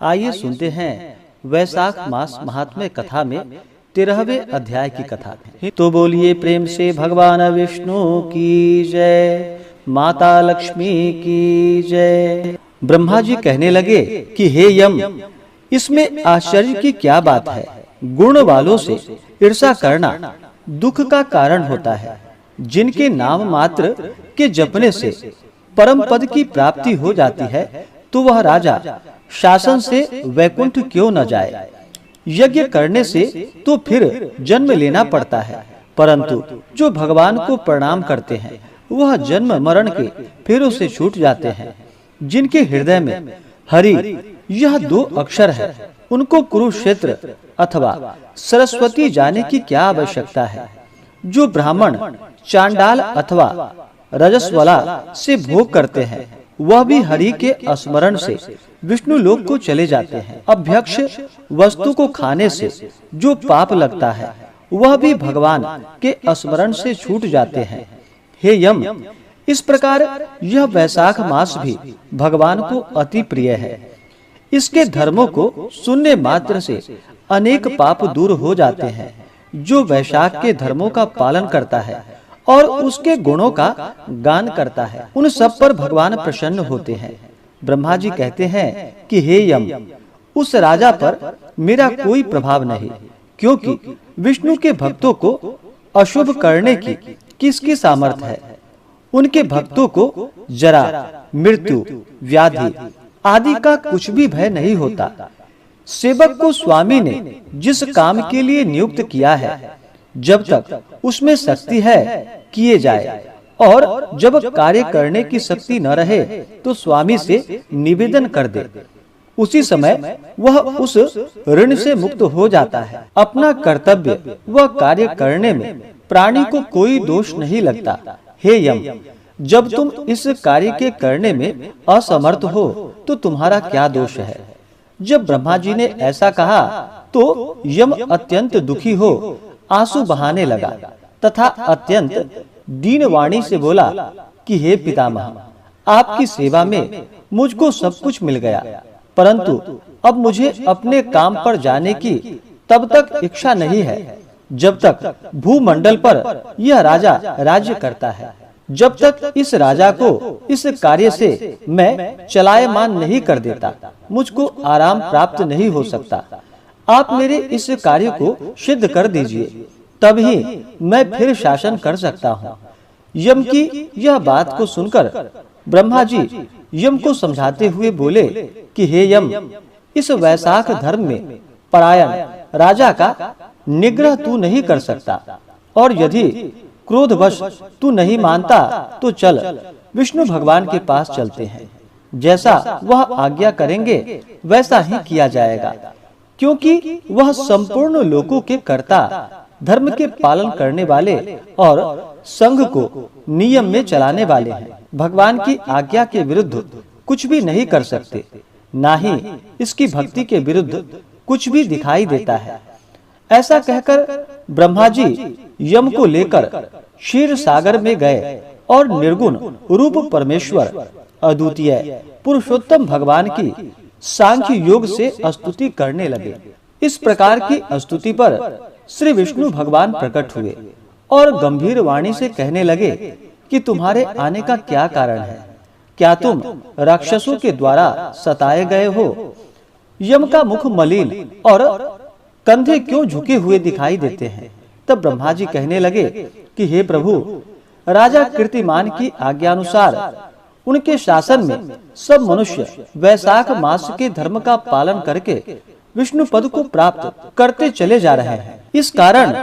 आइए सुनते हैं वैशाख मास महात्म्य कथा में 13वें अध्याय की कथा। तो बोलिए प्रेम से भगवान विष्णु की जय, माता लक्ष्मी की जय। ब्रह्मा जी कहने लगे कि हे यम, इसमें आश्चर्य की क्या बात है। गुण वालों से ईर्षा करना दुख का कारण होता है। जिनके नाम मात्र के जपने से परम पद की प्राप्ति हो जाती है, तो वह राजा शासन से वैकुंठ क्यों न जाए। यज्ञ करने से तो फिर जन्म लेना पड़ता है, परंतु जो भगवान को प्रणाम करते हैं वह जन्म मरण के फेरों से छूट जाते हैं। जिनके हृदय में हरि यह 2 अक्षर है, उनको कुरुक्षेत्र अथवा सरस्वती जाने की क्या आवश्यकता है। जो ब्राह्मण चांडाल अथवा रजस्वला से भोग करते हैं, वह भी हरि के स्मरण से विष्णु लोक को चले जाते हैं। अभ्यक्ष वस्तु को खाने से जो पाप लगता है, वह भी भगवान के स्मरण से छूट जाते हैं। हे यम, इस प्रकार यह वैशाख मास भी भगवान को अति प्रिय है। इसके धर्मों को सुनने मात्र से अनेक पाप दूर हो जाते हैं। जो वैशाख के धर्मों का पालन करता है और उसके गुणों का गान करता है, उन सब पर भगवान प्रसन्न होते हैं। ब्रह्मा जी कहते हैं कि हे यम, उस राजा पर मेरा कोई प्रभाव नहीं, क्योंकि विष्णु के भक्तों को अशुभ करने की किसकी सामर्थ्य है। उनके भक्तों को जरा, मृत्यु, व्याधि आदि का कुछ भी भय नहीं होता। सेवक को स्वामी ने जिस काम के लिए नियुक्त किया है, जब तक उसमें शक्ति है किए जाए, और जब कार्य करने की शक्ति न रहे तो स्वामी से निवेदन कर दे। उसी समय वह उस ऋण से मुक्त हो जाता है। अपना कर्तव्य व कार्य करने में प्राणी को कोई दोष नहीं लगता। हे यम, जब तुम इस कार्य के करने में असमर्थ हो तो तुम्हारा क्या दोष है। जब ब्रह्मा जी ने ऐसा कहा तो यम अत्यंत दुखी हो आंसू बहाने लगा तथा अत्यंत दीन वाणी से बोला कि हे पितामह, आपकी सेवा में मुझको सब कुछ मिल गया, परंतु अब मुझे अपने काम पर जाने की तब तक इच्छा नहीं है जब तक भूमंडल पर यह राजा राज्य करता है। जब तक इस राजा को इस कार्य से मैं चलायमान नहीं कर देता, मुझको आराम प्राप्त नहीं हो सकता। आप मेरे इस कार्य को सिद्ध कर दीजिए, तभी मैं फिर शासन कर सकता हूँ। यम की यह बात को सुनकर ब्रह्मा जी यम को समझाते हुए बोले कि हे यम, इस वैशाख धर्म में परायण राजा का निग्रह तू नहीं कर सकता, और यदि क्रोधवश तू नहीं मानता तो चल विष्णु भगवान के पास चलते हैं। जैसा वह आज्ञा करेंगे वैसा ही किया जाएगा, क्योंकि वह संपूर्ण लोकों के कर्ता, धर्म के पालन करने वाले और संघ को नियम में चलाने वाले हैं। भगवान की आज्ञा के विरुद्ध कुछ भी नहीं कर सकते, ना ही इसकी भक्ति के विरुद्ध कुछ भी दिखाई देता है। ऐसा कहकर ब्रह्मा जी यम को लेकर क्षीर सागर में गए और निर्गुण रूप परमेश्वर अद्वितीय पुरुषोत्तम भगवान की सांख्य योग से स्तुति करने लगे। इस प्रकार की स्तुति पर श्री विष्णु भगवान प्रकट हुए और गंभीर वाणी से कहने लगे कि तुम्हारे आने का क्या कारण है। क्या तुम राक्षसों के द्वारा सताए गए हो। यम का मुख मलिन और कंधे क्यों झुके हुए दिखाई देते हैं। तब ब्रह्मा जी कहने लगे कि हे प्रभु, राजा कीर्तिमान की आज्ञानुसार उनके शासन में सब मनुष्य वैशाख मास के धर्म का पालन करके विष्णु पद को प्राप्त करते चले जा रहे हैं। इस कारण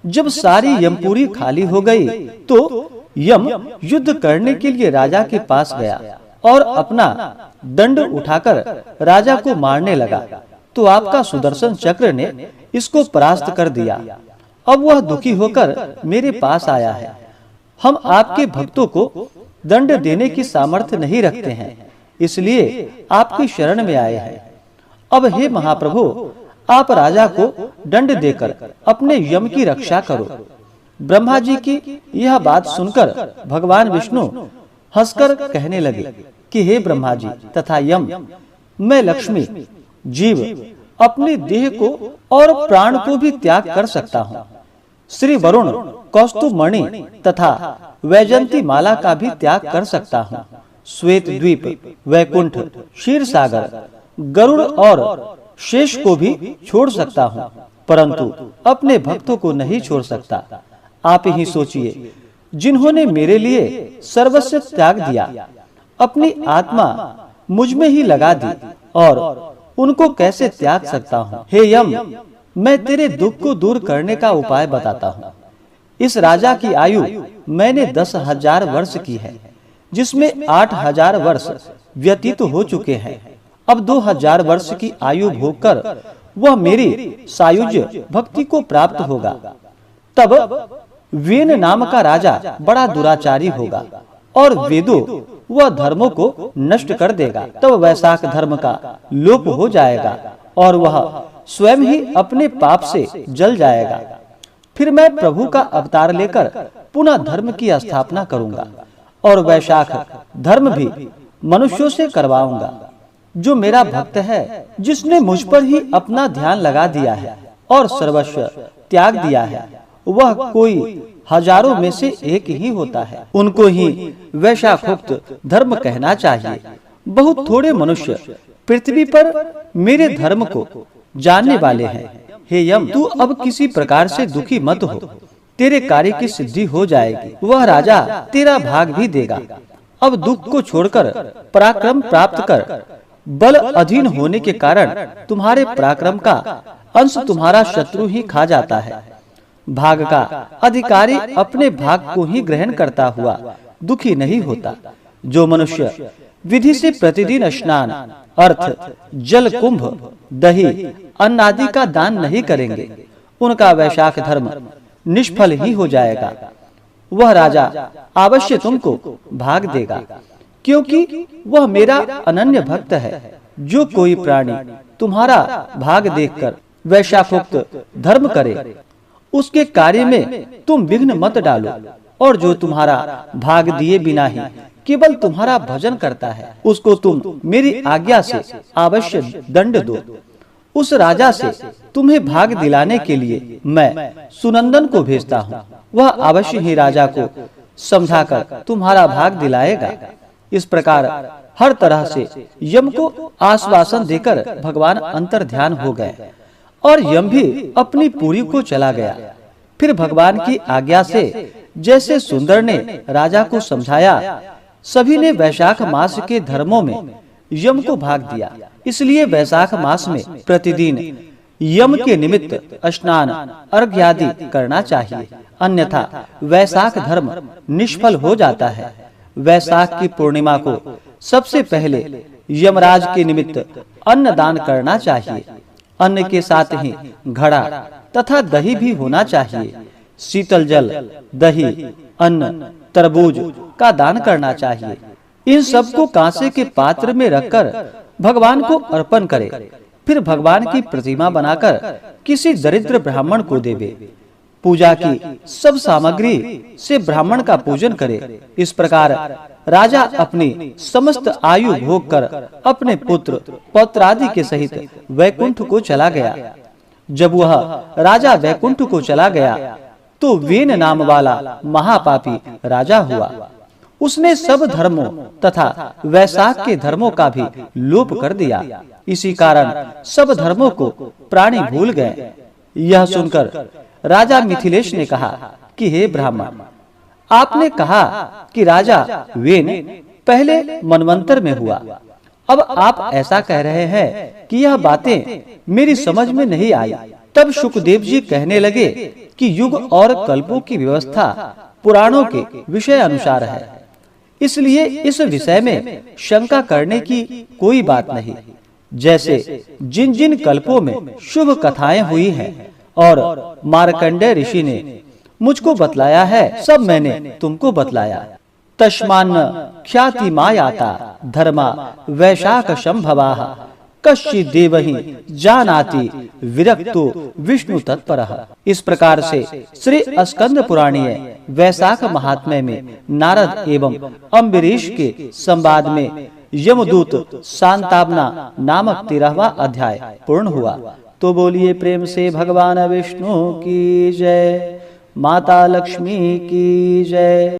जब सारी यमपुरी खाली हो गई तो यम युद्ध करने के लिए राजा के पास गया और अपना दंड उठाकर राजा को मारने लगा, तो आपका सुदर्शन चक्र ने इसको परास्त कर दिया। अब वह दुखी होकर मेरे पास आया है। हम आपके भक्तों को दंड देने की सामर्थ्य नहीं रखते हैं, इसलिए आपकी शरण में आए हैं। अब हे महाप्रभु, आप राजा को दंड देकर अपने यम की रक्षा करो। ब्रह्मा जी की यह बात सुनकर भगवान विष्णु हंसकर कहने लगे कि हे ब्रह्मा जी तथा यम, मैं लक्ष्मी जीव अपनी देह को और प्राण को भी त्याग कर सकता हूँ। श्री वरुण कौस्तुभमणि तथा वैजंती माला का भी त्याग कर सकता हूँ। श्वेत द्वीप, वैकुंठ, क्षीर सागर, गरुड़ और शेष को भी छोड़ सकता हूँ, परंतु अपने भक्तों को नहीं छोड़ सकता। आप ही सोचिए, जिन्होंने मेरे लिए सर्वस्व त्याग दिया, अपनी आत्मा मुझ में ही लगा दी, और उनको कैसे त्याग सकता हूँ। हे यम, मैं तेरे दुख को दूर करने का उपाय बताता हूँ। इस राजा की आयु मैंने 10,000 वर्ष की है, जिसमें 8,000 वर्ष व्यतीत हो चुके हैं। अब 2,000 वर्ष की आयु भोग कर वह मेरी सायुज्य भक्ति को प्राप्त होगा। तब वेन नाम का राजा बड़ा दुराचारी होगा और वेदों वह धर्मों को नष्ट कर देगा। तब वैशाख धर्म का लोप हो जाएगा और वह स्वयं ही अपने पाप से जल जाएगा। फिर मैं प्रभु का अवतार लेकर पुनः धर्म की स्थापना करूंगा और वैशाख धर्म भी मनुष्यों से करवाऊंगा। जो मेरा भक्त है, जिसने मुझ पर ही अपना ध्यान लगा दिया है और सर्वस्व त्याग दिया है, वह कोई हजारों में से एक ही होता है। उनको ही वैशाखोक्त धर्म कहना चाहिए। बहुत थोड़े मनुष्य पृथ्वी पर मेरे धर्म को जानने वाले हैं। हे यम, तू अब किसी प्रकार से दुखी मत हो, तेरे कार्य की सिद्धि हो जाएगी। वह राजा तेरा भाग भी देगा। अब दुख को छोड़कर पराक्रम प्राप्त कर। बल अधीन होने के कारण तुम्हारे पराक्रम का अंश तुम्हारा शत्रु ही खा जाता है। भाग का अधिकारी अपने भाग को ही ग्रहण करता हुआ दुखी नहीं होता। जो मनुष्य विधि से प्रतिदिन स्नान, अर्थ, जल कुंभ, दही, अन्न आदि का दान नहीं करेंगे, उनका वैशाख धर्म निष्फल ही हो जाएगा। वह राजा अवश्य तुमको भाग देगा, क्योंकि वह मेरा अनन्य भक्त है। जो कोई प्राणी तुम्हारा भाग देखकर वैशाखोक्त धर्म करे, उसके कार्य में तुम विघ्न मत डालो, और जो तुम्हारा भाग दिए बिना ही केवल तुम्हारा भजन करता है, उसको तुम मेरी आज्ञा से अवश्य दंड दो। उस राजा से तुम्हें भाग दिलाने के लिए मैं सुनंदन को भेजता हूँ। वह अवश्य ही राजा को समझाकर तुम्हारा भाग दिलाएगा। इस प्रकार हर तरह से यम को आश्वासन देकर भगवान अंतर ध्यान हो गए और यम भी अपनी पुरी को चला गया। फिर भगवान की आज्ञा से जैसे सुंदर ने राजा को समझाया, सभी ने वैशाख मास के धर्मों में यम को भाग दिया। इसलिए वैशाख मास में प्रतिदिन यम के निमित्त स्नान, अर्घ्य आदि करना चाहिए, अन्यथा वैशाख धर्म निष्फल हो जाता है। वैशाख की पूर्णिमा को सबसे पहले यमराज के निमित्त अन्न दान करना चाहिए। अन्न के साथ ही घड़ा तथा दही भी होना चाहिए। शीतल जल, दही, अन्न, तरबूज का दान करना चाहिए। इन सब को कांसे के पात्र में रखकर भगवान को अर्पण करे। फिर भगवान की प्रतिमा बनाकर किसी दरिद्र ब्राह्मण को देवे। पूजा की सब सामग्री से ब्राह्मण का पूजन करे। इस प्रकार राजा अपनी समस्त आयु भोग कर अपने पुत्र पौत्र आदि के सहित वैकुंठ को चला गया। जब वह राजा वैकुंठ को चला गया तो वेन नाम वाला महापापी राजा हुआ। उसने सब धर्मों तथा वैशाख के धर्मों का भी लोप कर दिया। इसी कारण सब धर्मों को प्राणी भूल गए। यह सुनकर राजा मिथिलेश ने कहा कि हे ब्राह्मण, आपने कहा कि राजा वेन पहले मनवंतर में हुआ। अब आप ऐसा कह रहे हैं कि यह बातें मेरी समझ में नहीं आई। तब शुकदेव जी कहने लगे कि युग और कल्पों की व्यवस्था पुराणों के विषय अनुसार है, इसलिए इस विषय में शंका करने की कोई बात नहीं। जैसे जिन जिन कल्पों में शुभ कथाएं हुई हैं और मार्कंडेय ऋषि ने मुझको बतलाया है, सब मैंने तुमको बतलाया। तस्मान्न ख्याति मायाता धर्मा वैशाख संभवाः कश्चित् देवहि जानाति विरक्तो विष्णु तत्परः। इस प्रकार से श्री स्कंद पुराणीय वैशाख महात्म्य में नारद एवं अम्बरीश के संवाद में यमदूत सांतावना नामक 13वां अध्याय पूर्ण हुआ। तो बोलिए प्रेम से भगवान विष्णु की जय, माता लक्ष्मी की जय।